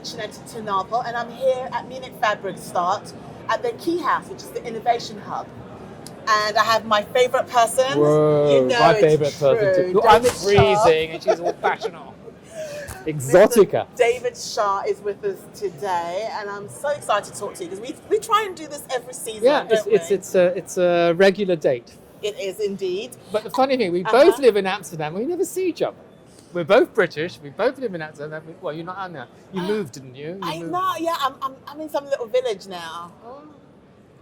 Muchaneta to Napel, and I'm here at Munich Fabric Start at the Key House, which is the innovation hub. And I have my favorite person. Whoa, you know my it's favorite true. person too. Look, I'm David freezing and she's all fashionable. Exotica. Mr. David Shah is with us today, and I'm so excited to talk to you because we try and do this every season. Yeah, don't we? it's a regular date. It is indeed. But the funny thing, we both live in Amsterdam. We never see each other. We're both British. We both live in Amsterdam. Well, you're not out now. You moved, didn't you? I moved. know. Yeah, I'm in some little village now.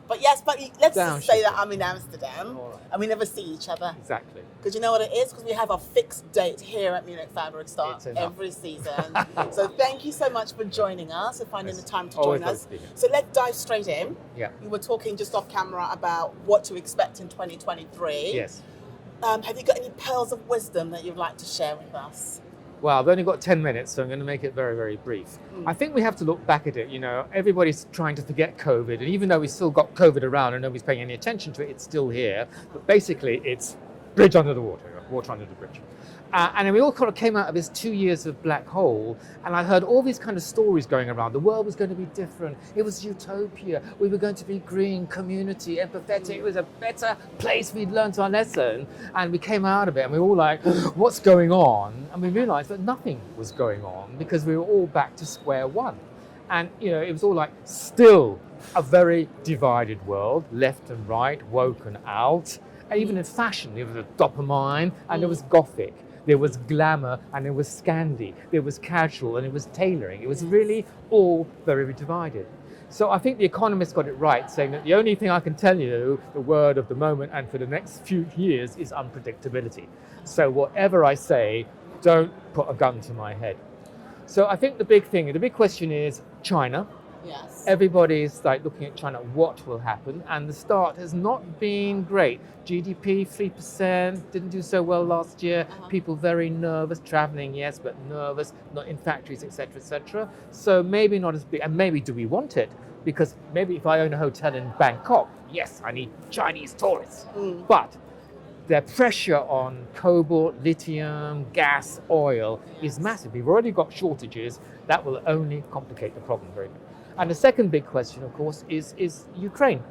But yes, let's just say that I'm in Amsterdam, All right. and we never see each other. Exactly. Because you know what it is? Because we have a fixed date here at Munich Fabric Start It's enough. every season. So thank you so much for joining us and finding the time to Always join love us. to be here. So let's dive straight in. Yeah. We were talking just off camera about what to expect in 2023. Yes. Have you got any pearls of wisdom that you'd like to share with us? Well, I've only got 10 minutes, so I'm going to make it very, very brief. I think we have to look back at it. You know, everybody's trying to forget COVID, and even though we still got COVID around and nobody's paying any attention to it, it's still here. But basically, it's bridge under the water, water under the bridge. And then we all kind of came out of this 2 years of black hole, and I heard all these kind of stories going around. The world was going to be different. It was utopia. We were going to be green, community, empathetic. It was a better place. We'd learned our lesson, and we came out of it, and we were all like, what's going on? And we realized that nothing was going on because we were all back to square one. And, you know, it was all like still a very divided world, left and right, woke and out. And even in fashion, there was a dopamine and there was gothic. There was glamour and there was Scandi. There was casual and it was tailoring. It was really all very, very divided. So I think The Economist got it right, saying that the only thing I can tell you, the word of the moment and for the next few years, is unpredictability. So whatever I say, don't put a gun to my head. So I think the big question is China. Yes. Everybody's like looking at China, what will happen? And the start has not been great. GDP 3%, didn't do so well last year. People very nervous, traveling, yes, but nervous, not in factories, etc., etc. So maybe not as big, and maybe do we want it? Because maybe if I own a hotel in Bangkok, yes, I need Chinese tourists. But the pressure on cobalt, lithium, gas, oil is massive. We've already got shortages. That will only complicate the problem very much. And the second big question, of course, is Ukraine.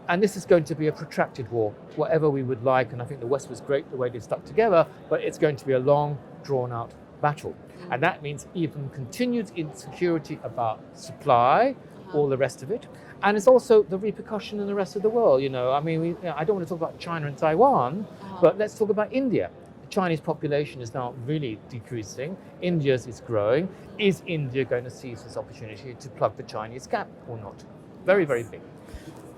And this is going to be a protracted war, whatever we would like. And I think the West was great the way they stuck together, but it's going to be a long, drawn-out battle. And that means even continued insecurity about supply, all the rest of it. And it's also the repercussion in the rest of the world. You know, I mean, I don't want to talk about China and Taiwan, but let's talk about India. The Chinese population is now really decreasing. India's is growing. Is India going to seize this opportunity to plug the Chinese gap or not? Very, very big.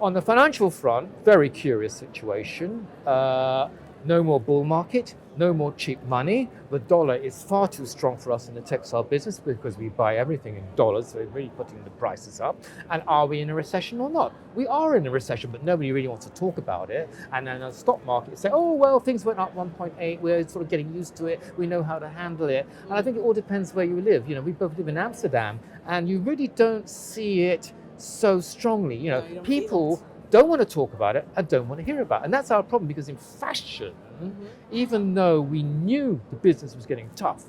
On the financial front, very curious situation. No more bull market, no more cheap money. The dollar is far too strong for us in the textile business because we buy everything in dollars, so we're really putting the prices up. And are we in a recession or not? We are in a recession, but nobody really wants to talk about it. And then the stock market say, oh, well, things went up 1.8, we're sort of getting used to it, we know how to handle it. And I think it all depends where you live. You know, we both live in Amsterdam, and you really don't see it so strongly. You know, people don't want to talk about it and don't want to hear about it. And that's our problem, because in fashion, even though we knew the business was getting tough,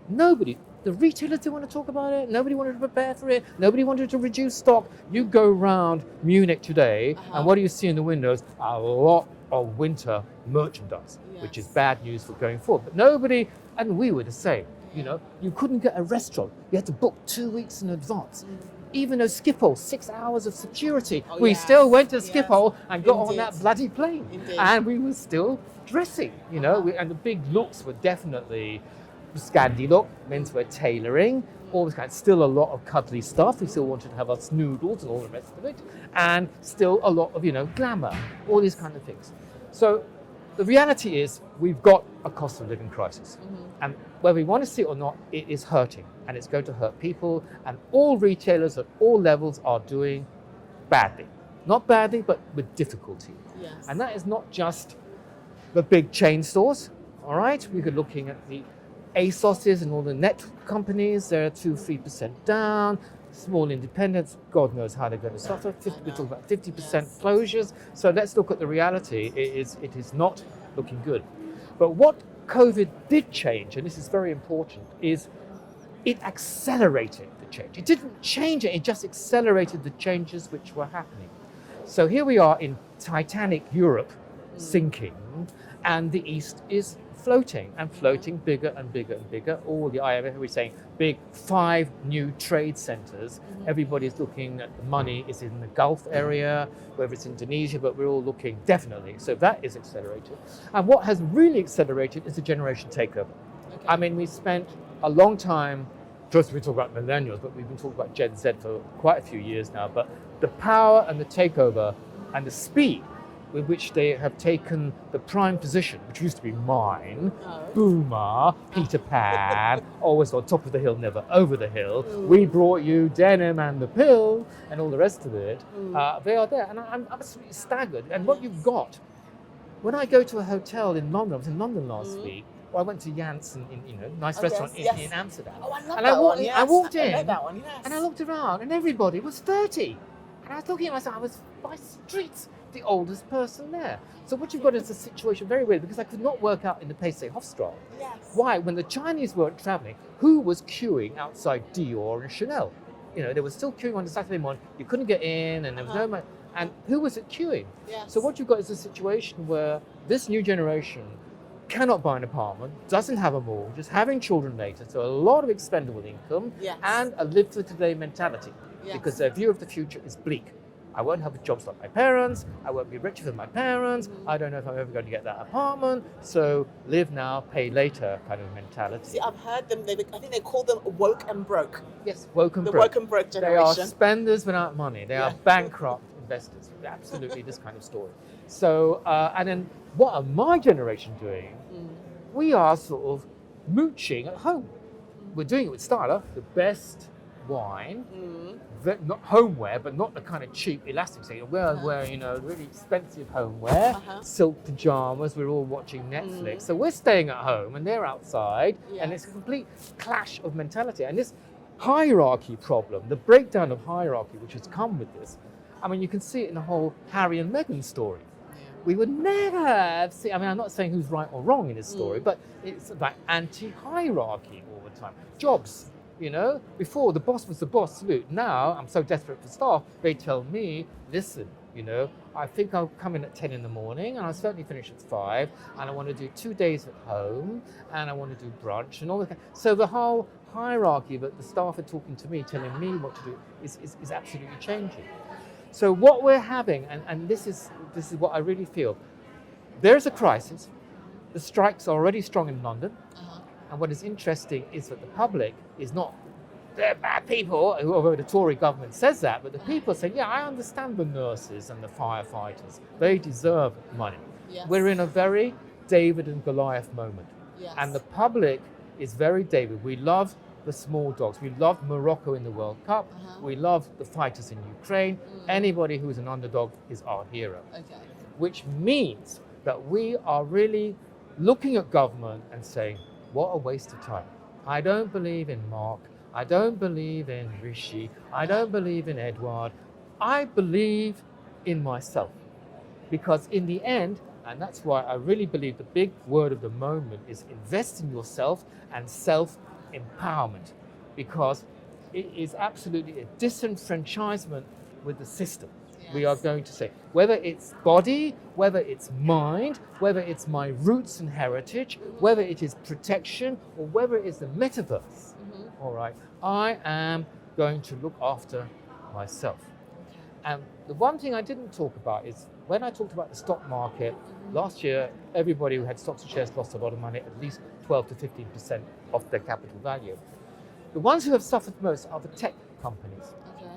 the retailers didn't want to talk about it, nobody wanted to prepare for it, nobody wanted to reduce stock. You go around Munich today, and what do you see in the windows? A lot of winter merchandise, which is bad news for going forward. But nobody, and we were the same, you know, you couldn't get a restaurant, you had to book 2 weeks in advance. Even though Schiphol, 6 hours of security, we still went to Schiphol and got on that bloody plane. And we were still dressing, you know, and the big looks were definitely Scandi look, menswear tailoring, all this kind, still a lot of cuddly stuff. We still wanted to have our noodles and all the rest of it, and still a lot of, you know, glamour, all these kind of things. So the reality is we've got a cost of living crisis. And whether we want to see it or not, it is hurting, and it's going to hurt people, and all retailers at all levels are doing badly. Not badly, but with difficulty. And that is not just the big chain stores, all right? We could looking at the ASOS's and all the net companies, they're 2-3% down. Small independents, God knows how they're going to suffer. We're talking about 50% closures. So let's look at the reality. It is not looking good. But what COVID did change, and this is very important, is it accelerated the market change. It didn't change it, it just accelerated the changes which were happening. So here we are in Titanic Europe sinking, and the East is floating and floating bigger and bigger and bigger. All the IMF are saying big 5 new trade centers. Everybody's looking at the money is in the Gulf area, whether it's Indonesia, but we're all looking definitely. So that is accelerated. And what has really accelerated is the generation takeover. Okay. I mean, we spent a long time, first we talk about millennials, but we've been talking about Gen Z for quite a few years now. But the power and the takeover and the speed with which they have taken the prime position, which used to be mine, boomer, Peter Pan, always on top of the hill, never over the hill. We brought you denim and the pill and all the rest of it. They are there, and I'm absolutely staggered. And what you've got, when I go to a hotel in London, I was in London last week. Well, I went to Jans, nice restaurant in Amsterdam. Oh, I love and that one. I walked in, I love that one, yes. and I looked around, and everybody was 30. And I was looking at myself, I was by streets the oldest person there. So what you've got is a situation very weird, because I could not work out in the Pace Hofstraat. Yes. Why? When the Chinese weren't traveling, who was queuing outside Dior and Chanel? They were still queuing on a Saturday morning. You couldn't get in, and there was no money. And who was it queuing? Yes. So what you've got is a situation where this new generation cannot buy an apartment, doesn't have a mortgage, is having children later, so a lot of expendable income, and a live for today mentality, because their view of the future is bleak. I won't have jobs like my parents, I won't be richer than my parents, I don't know if I'm ever going to get that apartment, so live now, pay later kind of mentality. See, I've heard them, I think they call them woke and broke. Yes, woke and broke. The woke and broke generation. They are spenders without money, they are bankrupt investors, absolutely this kind of story. So, and then what are my generation doing? We are sort of mooching at home. We're doing it with Styler, the best wine, not homeware, but not the kind of cheap elastic thing. We're wearing, really expensive homeware, silk pajamas. We're all watching Netflix. So we're staying at home, and they're outside, and it's a complete clash of mentality. And this hierarchy problem, the breakdown of hierarchy, which has come with this. I mean, you can see it in the whole Harry and Meghan story. We would never have seen, I'm not saying who's right or wrong in this story, but it's about anti-hierarchy all the time. Jobs, before the boss was the boss, salute. Now, I'm so desperate for staff, they tell me, listen, I think I'll come in at 10 in the morning, and I'll certainly finish at 5, and I want to do 2 days at home, and I want to do brunch, and all that. So the whole hierarchy that the staff are talking to me, telling me what to do, is absolutely changing. So what we're having, and this is what I really feel, there's a crisis. The strikes are already strong in London. And what is interesting is that the public is not, they're bad people, although the Tory government says that, but the people say, yeah, I understand the nurses and the firefighters. They deserve money. Yes. We're in a very David and Goliath moment. Yes. And the public is very David. We love the small dogs. We love Morocco in the World Cup. We love the fighters in Ukraine. Anybody who is an underdog is our hero. Okay. Which means that we are really looking at government and saying, what a waste of time. I don't believe in Mark. I don't believe in Rishi. I don't believe in Edward. I believe in myself. Because in the end, and that's why I really believe the big word of the moment is invest in yourself and self-empowerment, because it is absolutely a disenfranchisement with the system. Yes. We are going to say, whether it's body, whether it's mind, whether it's my roots and heritage, whether it is protection, or whether it's the metaverse, all right, I am going to look after myself. And the one thing I didn't talk about is when I talked about the stock market, last year, everybody who had stocks and shares lost a lot of money, at least 12 to 15% of their capital value. The ones who have suffered most are the tech companies. Okay.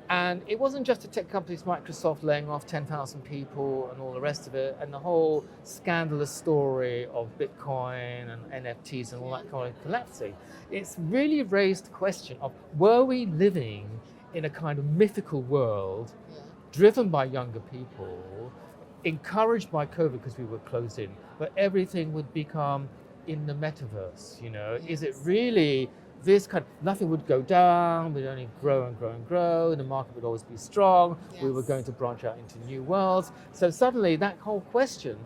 And it wasn't just the tech companies, Microsoft laying off 10,000 people and all the rest of it, and the whole scandalous story of Bitcoin and NFTs and all that kind of collapsing. It's really raised the question of, were we living in a kind of mythical world driven by younger people, encouraged by COVID because we were closed in, but everything would become in the metaverse, Is it really this kind of, nothing would go down, we'd only grow and grow and grow, and the market would always be strong, we were going to branch out into new worlds. So suddenly that whole question,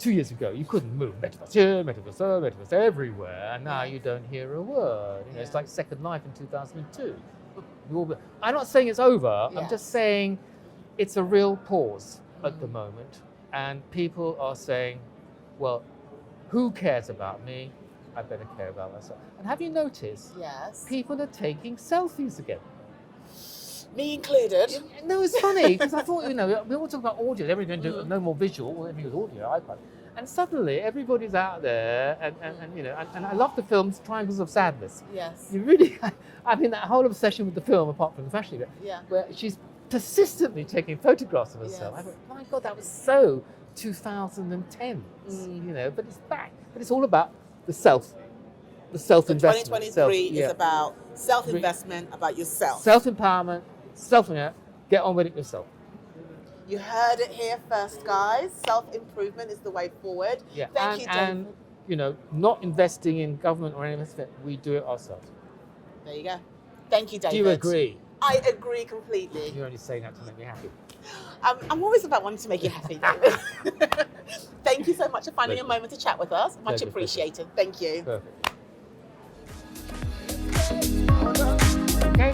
2 years ago, you couldn't move. Metaverse here, metaverse there, metaverse everywhere, and now you don't hear a word. It's like Second Life in 2002. I'm not saying it's over. I'm just saying it's a real pause at the moment, and people are saying, well, who cares about me? I better care about myself. And have you noticed? Yes. People are taking selfies again. Me included. No, it's funny because I thought, we all talk about audio. Everything do no more visual. Well, everything was audio, iPad. And suddenly everybody's out there, and I love the films Triangles of Sadness. Yes. You really, I mean, that whole obsession with the film, apart from the fashion of it, where she's persistently taking photographs of herself. I thought, my God, that was so 2010s, but it's back. But it's all about the self-investment. 2023 is about self-investment, about yourself. Self-empowerment, get on with it yourself. You heard it here first, guys. Self-improvement is the way forward. Yeah, Thank you, David. And, not investing in government or anything, we do it ourselves. There you go. Thank you, David. Do you agree? I agree completely. You're only saying that to make me happy. I'm always about wanting to make you happy, David. Thank you so much for finding a moment to chat with us. Much appreciated. Thank you. Perfect. Okay.